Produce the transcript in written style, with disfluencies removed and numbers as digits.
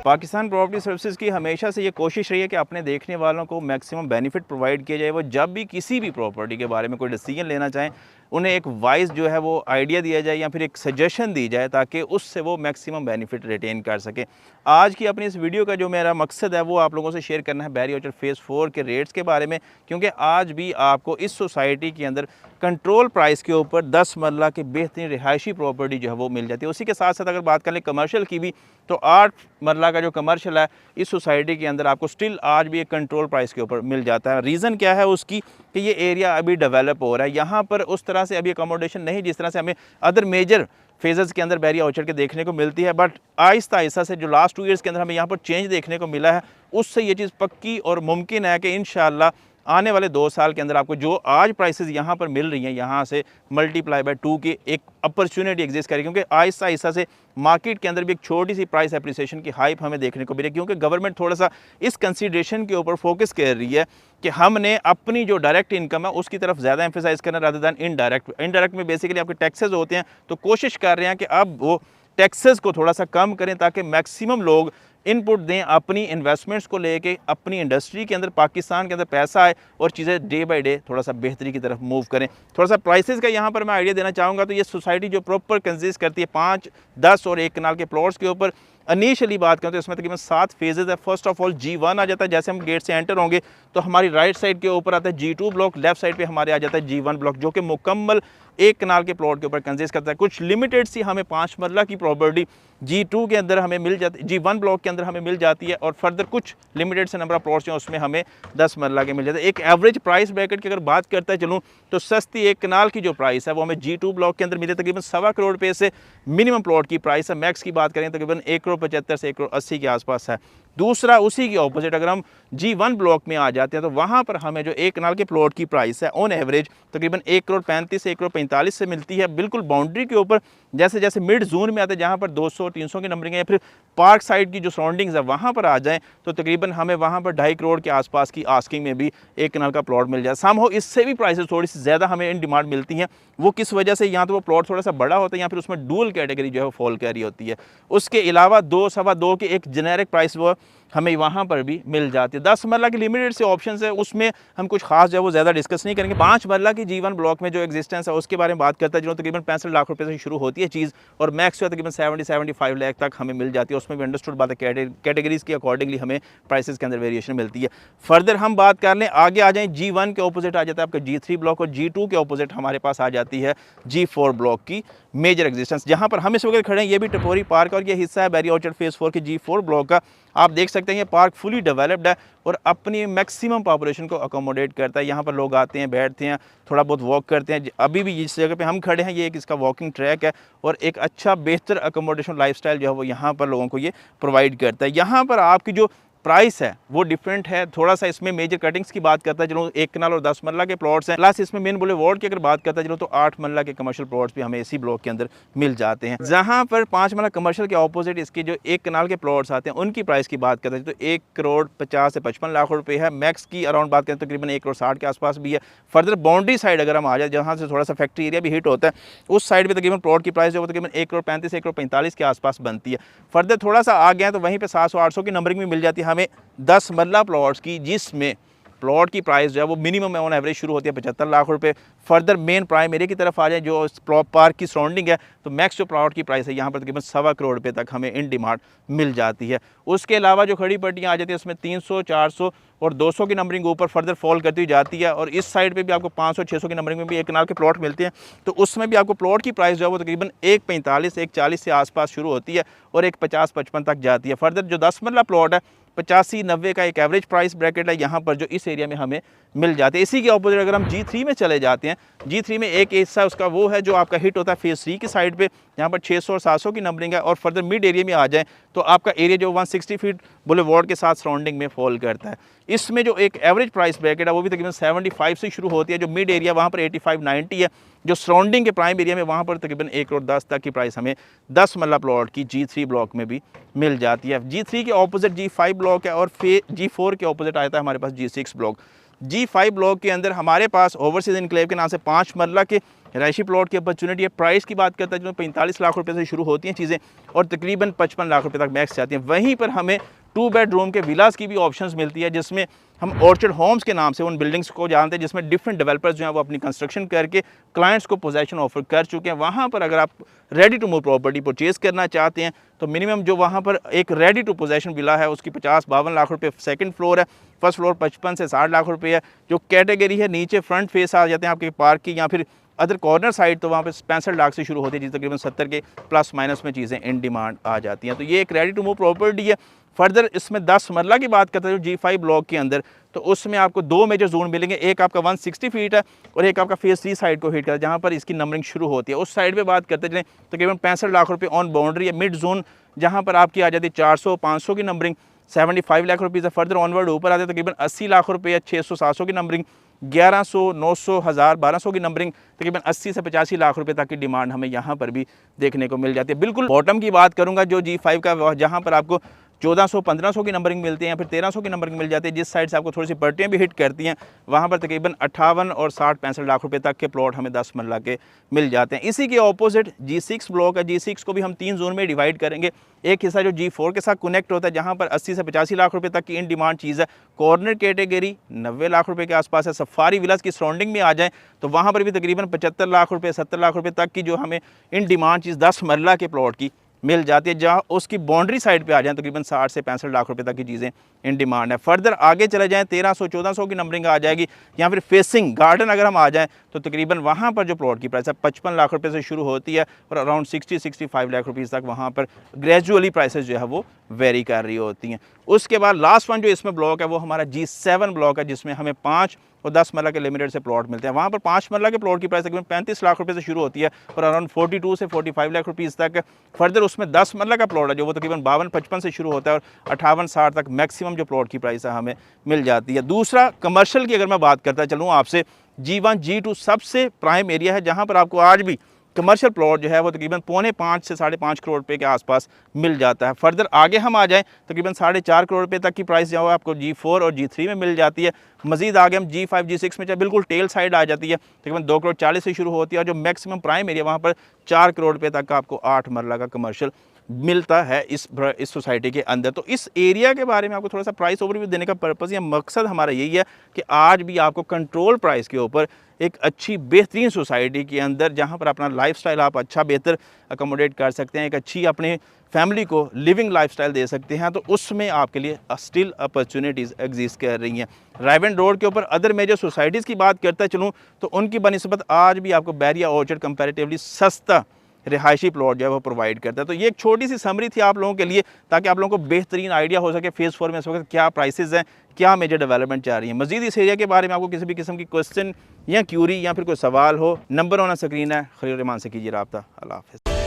Pakistan property services की हमेशा से ये कोशिश रही है कि अपने देखने वालों को मैक्सिमम बेनिफिट प्रोवाइड किया जाए। वो जब भी किसी भी प्रॉपर्टी के बारे में कोई डिसीजन लेना चाहें, उन्हें एक वाइज जो है वो आइडिया दिया जाए या फिर एक सजेशन दी जाए ताकि उससे वो मैक्सिमम बेनिफिट रिटेन कर सके। आज की अपनी इस वीडियो का जो मेरा मकसद है वो आप लोगों से शेयर करना है बैरी ऑर्चर्ड फेज़ 4 के रेट्स के बारे में, क्योंकि आज भी आपको इस सोसाइटी के अंदर कंट्रोल प्राइस के ऊपर 10 मरला की बेहतरीन रिहायशी प्रॉपर्टी जो है वो मिल जाती है। उसी के साथ साथ अगर बात कर लें कमर्शियल की भी, तो 8 मरला का जो कमर्शियल है इस सोसाइटी के अंदर आपको स्टिल आज भी एक कंट्रोल प्राइस के ऊपर मिल जाता है। रीज़न क्या है उसकी कि ये एरिया अभी डेवलप हो रहा है, यहाँ पर उस तरह से अभी अकोमोडेशन नहीं जिस तरह से हमें अदर मेजर फेजेस के अंदर बैरी ऑर्चर्ड के देखने को मिलती है। बट आहिस्ता आहिस्ता से जो लास्ट 2 ईयर्स के अंदर हमें यहाँ पर चेंज देखने को मिला है, उससे ये चीज़ पक्की और मुमकिन है कि इंशाल्लाह आने वाले 2 साल के अंदर आपको जो आज प्राइसेस यहाँ पर मिल रही हैं, यहाँ से मल्टीप्लाई बाय 2 की एक अपॉर्चुनिटी एग्जिस्ट करेगी, क्योंकि आहिस्ता आहिस्ता से मार्केट के अंदर भी एक छोटी सी प्राइस एप्रिसिएशन की हाइप हमें देखने को मिली, क्योंकि गवर्नमेंट थोड़ा सा इस कंसीडरेशन के ऊपर फोकस कर रही है कि हमने अपनी जो डायरेक्ट इनकम है उसकी तरफ ज़्यादा एम्फेसाइज करना रादर दैन इनडायरेक्ट में बेसिकली आपके टैक्सेस होते हैं, तो कोशिश कर रहे हैं कि अब वो टैक्सेस को थोड़ा सा कम करें ताकि मैक्सिमम लोग इनपुट दें अपनी इन्वेस्टमेंट्स को लेके, अपनी इंडस्ट्री के अंदर पाकिस्तान के अंदर पैसा आए और चीज़ें डे बाय डे थोड़ा सा बेहतरी की तरफ मूव करें। थोड़ा सा प्राइसेस का यहाँ पर मैं आइडिया देना चाहूँगा। तो ये सोसाइटी जो प्रॉपर कंसिस्ट करती है 5, 10 और 1 कनाल के प्लॉट्स के ऊपर, इनिशियली बात करें तो इसमें तकरीबन 7 फेजेज़ है। फर्स्ट ऑफ ऑल G1 आ जाता है, जैसे हम गेट से एंटर होंगे तो हमारी राइट साइड के ऊपर आता है G2 ब्लॉक, लेफ्ट साइड पे हमारे आ जाता है G1 ब्लॉक, जो कि मुकम्मल 1 कनाल के प्लॉट के ऊपर कंसिस्ट करता है। कुछ लिमिटेड सी हमें 5 मरला की प्रॉपर्टी G2 के अंदर हमें मिल जाती, G1 ब्लॉक के अंदर हमें मिल जाती है, और फर्दर कुछ लिमिटेड से नंबर ऑफ प्लॉट्स हैं उसमें हमें 10 मरला के मिल जाते हैं। एक एवरेज प्राइस ब्रैकेट की अगर बात करता है चलूँ तो सस्ती 1 कनाल की जो प्राइस है वो हमें G2 ब्लॉक के अंदर मिले तकरीबन 1.25 करोड़ रुपये से मिनिमम प्लॉट की प्राइस है। मैक्स की बात करें तकरीबन 1.75 से 1.80 के आसपास है। दूसरा उसी के ऑपोजिट अगर हम G1 ब्लॉक में आ जाते हैं तो वहाँ पर हमें जो 1 कनाल के प्लॉट की प्राइस है ऑन एवरेज तकरीबन 1.35 से 1.45 से मिलती है, बिल्कुल बाउंड्री के ऊपर। जैसे जैसे मिड जोन में आते हैं जहाँ पर 200-300 की नंबरिंग है, या फिर पार्क साइड की जो सराउंडिंग्स है वहाँ पर आ जाएँ तो तकरीबन हमें वहाँ पर 2.5 करोड़ के आसपास की आस्किंग में भी 1 कनाल का प्लॉट मिल जाए। समहाउ इससे भी प्राइसेस थोड़ी सी ज़्यादा हमें इन डिमांड मिलती हैं। वो किस वजह से, यहाँ तो वो प्लॉट थोड़ा सा बड़ा होता है या फिर उसमें डुअल कैटेगरी जो है वो फॉल कैरी होती है। उसके अलावा 2, सवा 2 की एक जेनेरिक प्राइस वो हमें वहाँ पर भी मिल जाती है। 10 मरला की लिमिटेड से ऑप्शन है, उसमें हम कुछ खास जो है वो ज़्यादा डिस्कस नहीं करेंगे। 5 मरला की G1 ब्लॉक में जो एग्जिस्टेंस है उसके बारे में बात करता है, जो तकरीबन 65 लाख रुपए से शुरू होती है चीज़, और मैक्स जो है तकरीबन 70-75 लाख तक हमें मिल जाती है। उसमें भी अंडरस्टूड बात है कैटेगरीज की अकॉर्डिंगली हमें प्राइसेस के अंदर वेरिएशन मिलती है। फर्दर हम बात कर लें, आगे आ जाएँ, G1 के ऑपोजिट आ जाता है आपका G3 ब्लॉक, और G2 के ऑपोजिट हमारे पास आ जाती है G4 ब्लॉक की मेजर एग्जिस्टेंस। जहाँ पर हम इस वक्त खड़े हैं ये भी टपोरी पार्क और ये हिस्सा है बैरी ऑर्चर्ड फेज़ 4 के G4 ब्लॉक का। आप देख सकते हैं ये पार्क फुली डेवलप्ड है और अपनी मैक्सिमम पॉपुलेशन को अकोमोडेट करता है। यहाँ पर लोग आते हैं, बैठते हैं, थोड़ा बहुत वॉक करते हैं। अभी भी जिस जगह पे हम खड़े हैं ये एक इसका वॉकिंग ट्रैक है, और एक अच्छा बेहतर अकोमोडेशन लाइफस्टाइल जो है वो यहाँ पर लोगों को ये प्रोवाइड करता है। यहाँ पर आपकी जो प्राइस है वो डिफरेंट है थोड़ा सा। इसमें मेजर कटिंग्स की बात करता है चलो 1 कनाल और 10 मरला के प्लॉट्स हैं, प्लस इसमें मेन बुलेवार्ड की अगर बात करता है चलो तो 8 मरला के कमर्शियल प्लॉट्स भी हमें इसी ब्लॉक के अंदर मिल जाते हैं। जहां पर 5 मरला कमर्शियल के ऑपोजिट इसके जो 1 कनाल के प्लॉट्स आते हैं उनकी प्राइस की बात करते हैं तो 1 करोड़ 50 से 55 लाख रुपए है। मैक्स की अराउंड बात करें तो तकरीबन 1 करोड़ 60 के आसपास भी है। फर्दर बाउंड्री साइड अगर हम आ जाए जहाँ से थोड़ा सा फैक्ट्री एरिया भी हिट होता है, उस साइड पर तकरीबन प्लॉट की प्राइस जो तकरीबन 1 करोड़ 35 से 1 करोड़ 45 के आसपास बनती है। फर्दर थोड़ा सा आ गया तो वहीं पर 700-800 की नंबरिंग भी मिल जाती है हमें 10 मरला प्लॉट्स की, जिसमें प्लॉट की प्राइस जो है वो मिनिमम ऑन एवरेज शुरू होती है 75 लाख रुपए। फर्दर मेन प्राइम एरिया की तरफ आ जाए जो पार्क की सराउंडिंग है तो मैक्स जो प्लॉट की प्राइस है यहाँ पर तकरीबन 1.25 करोड़ रुपए तक हमें इन डिमांड मिल जाती है। उसके अलावा जो खड़ी पट्टियाँ आ जाती है उसमें 300, 400 और 200 की नंबरिंग ऊपर फर्दर फॉल करती जाती है, और इस साइड पे भी आपको 500-600 की नंबरिंग में भी 1 कनाल के प्लॉट मिलते हैं। तो उसमें भी आपको प्लॉट की प्राइस जो है वो तकरीबन 1.45 1.40 से आसपास शुरू होती है और 1.50-55 तक जाती है। फर्दर जो 10 मरला प्लॉट है 85-90 का एक एवरेज प्राइस ब्रैकेट है यहाँ पर जो इस एरिया में हमें मिल जाते हैं। इसी के ऑपोजिट अगर हम G3 में चले जाते हैं, G3 में एक हिस्सा उसका वो है जो आपका हिट होता है फेज़ 3 की साइड पे, यहाँ पर 600 और 700 की नंबरिंग है, और फर्दर मिड एरिया में आ जाए तो आपका एरिया जो 160 फीट बुलेवार्ड के साथ सराउंडिंग में फॉल करता है। इसमें जो एक एवरेज प्राइस ब्रैकेट है वो भी तकरीबन 75 से शुरू होती है। जो मिड एरिया वहाँ पर 85-90 है, जो सराउंडिंग के प्राइम एरिया में वहाँ पर तकरीबन 1 करोड़ 10 तक की प्राइस हमें 10 मरला प्लॉट की G3 ब्लॉक में भी मिल जाती है। G3 के ऑपोजिट G5 ब्लॉक है, और G4 के ऑपोजिट आता है हमारे पास G6 ब्लॉक। G5 ब्लॉक के अंदर हमारे पास ओवरसीज इनक्लेव के नाम से 5 मरला के रहायशी प्लॉट की अपॉर्चुनिटी है। प्राइस की बात करता है जो 45 लाख रुपए से शुरू होती हैं चीज़ें और तकरीबन 55 लाख रुपए तक मैक्स जाती हैं। वहीं पर हमें 2 बेडरूम के विलास की भी ऑप्शंस मिलती है, जिसमें हम ऑर्चर्ड होम्स के नाम से उन बिल्डिंग्स को जानते हैं, जिसमें डिफरेंट डेवलपर्स जो हैं वो अपनी कंस्ट्रक्शन करके क्लाइंट्स को पोजेसन ऑफर कर चुके हैं। वहाँ पर अगर आप ready to move property purchase करना चाहते हैं तो मिनिमम जो वहाँ पर एक रेडी टू पोजेसन विला है उसकी 50-52 लाख रुपए सेकंड फ्लोर है, फर्स्ट फ्लोर 55 से 60 लाख रुपए है। जो कैटेगरी है नीचे फ्रंट फेस आ जाते हैं आपके पार्क की या फिर अदर कॉर्नर साइड, तो वहाँ पे 65 लाख से शुरू होती है, जिस तकरीबन 70 के प्लस माइनस में चीज़ें इन डिमांड आ जाती हैं। तो ये एक रेडी टू मूव प्रॉपर्टी है। फर्दर इसमें 10 मरला की बात करते हैं जो G5 ब्लॉक के अंदर, तो उसमें आपको 2 मेजर जोन मिलेंगे। एक आपका 160 फीट है और एक आपका फेस 3 साइड को हिट करता है, जहाँ पर इसकी नंबरिंग शुरू होती है। उस साइड पे बात करते चलें तकरीबन 65 लाख रुपए ऑन बाउंड्री है। मिड जोन जहाँ पर आपकी आ जाती है 400-500 की नंबरिंग, 75 लाख रुपीज़ है। फर्दर ऑनवर्ड ऊपर आते हैं तकरीबन 80 लाख रुपये है, 600-700 की नंबरिंग, 1100, 900, 1000, 1200 की नंबरिंग, तकरीबन 80 से 85 लाख रुपए तक की डिमांड हमें यहाँ पर भी देखने को मिल जाती है। बिल्कुल बॉटम की बात करूँगा जो G5 का, जहाँ पर आपको 1400, 1500 की नंबरिंग मिलती है या फिर 1300 की नंबरिंग मिल जाती है। जिस साइड से आपको थोड़ी सी पट्टियाँ भी हिट करती हैं वहाँ पर तकरीबन 58 और 60-65 लाख रुपए तक के प्लॉट हमें 10 मरला के मिल जाते हैं। इसी के ऑपोजिट G6 ब्लॉक है। G6 को भी हम 3 जोन में डिवाइड करेंगे। एक हिस्सा जो G4 के साथ कनेक्ट होता है, जहाँ पर 80 से 85 लाख रुपए तक की इन डिमांड चीज़ है। कॉर्नर कैटेगरी 90 लाख रुपए के आसपास है। सफारी विलास की सराउंडिंग में आ जाए तो वहाँ पर भी तकरीबन 75 लाख रुपए, 70 लाख रुपए तक की जो हमें इन डिमांड चीज़ 10 मरला के प्लॉट की मिल जाती है। जहाँ उसकी बाउंड्री साइड पे आ जाए तकरीबन 60 से 65 लाख रुपए तक की चीज़ें इन डिमांड है। फर्दर आगे चले जाएं 1300-1400 की नंबरिंग आ जाएगी, या फिर फेसिंग गार्डन अगर हम आ जाएं तो तकरीबन वहाँ पर जो प्लॉट की प्राइस है 55 लाख रुपए से शुरू होती है और अराउंड 60-65 लाख रुपीज़ तक वहाँ पर ग्रेजुअली प्राइसेस जो है वो वेरी कर रही होती हैं। उसके बाद लास्ट वन जो इसमें ब्लॉक है वो हमारा G7 ब्लॉक है, जिसमें हमें 5 और 10 मरला के लिमिटेड से प्लॉट मिलते हैं। वहाँ पर 5 मरला के प्लॉट की प्राइस तकरीबन 35 लाख रुपए से शुरू होती है और अराउंड 42 से 45 लाख रुपीज़ तक। फर्दर उसमें 10 मरला का प्लॉट है जो वो तकरीबन 52-55 से शुरू होता है और 58-60 तक मैक्सिमम जो प्लॉट की प्राइस है हमें मिल जाती है। दूसरा कमर्शियल की अगर मैं बात करता चलूँ आपसे, G1 G2 सबसे प्राइम एरिया है, जहाँ पर आपको आज भी कमर्शियल प्लॉट जो है वो तकरीबन 4.25 से 5.5 करोड़ रुपए के आसपास मिल जाता है। फर्दर आगे हम आ जाएं तकरीबन 4.5 करोड़ रुपए तक की प्राइस जो है आपको G4 और G3 में मिल जाती है। मजीद आगे हम G5 G6 में चाहे बिल्कुल टेल साइड आ जाती है, तकरीबन 2 करोड़ 40 से शुरू होती है और जो मैक्सिमम प्राइम एरिया वहाँ पर 4 करोड़ रुपए तक का आपको 8 मरला का कमर्शियल मिलता है इस सोसाइटी के अंदर। तो इस एरिया के बारे में आपको थोड़ा सा प्राइस ओवरव्यू देने का पर्पज़ या मकसद हमारा यही है कि आज भी आपको कंट्रोल प्राइस के ऊपर एक अच्छी बेहतरीन सोसाइटी के अंदर, जहाँ पर अपना लाइफस्टाइल आप अच्छा बेहतर अकोमोडेट कर सकते हैं, एक अच्छी अपने फैमिली को लिविंग लाइफस्टाइल दे सकते हैं, तो उसमें आपके लिए स्टिल अपॉर्चुनिटीज़ एग्जिस्ट कर रही हैं। रायवन रोड के ऊपर अदर मेजर सोसाइटीज़ की बात करता चलूँ तो उनकी बनिस्बत आज भी आपको बैरिया ऑर्चर्ड कंपैरेटिवली सस्ता रिहायशी प्लॉट जो है वो प्रोवाइड करता है। तो ये एक छोटी सी समरी थी आप लोगों के लिए, ताकि आप लोगों को बेहतरीन आइडिया हो सके फेज़ 4 में इस वक्त क्या प्राइसेस हैं, क्या मेजर डेवलपमेंट चाह रही है। मजीद इस एरिया के बारे में आपको किसी भी किस्म की क्वेश्चन या क्यूरी या फिर कोई सवाल हो, नंबर ऑन स्क्रीन है, खलील रहमान से कीजिए रब्ता। अल्लाह हाफ़िज़।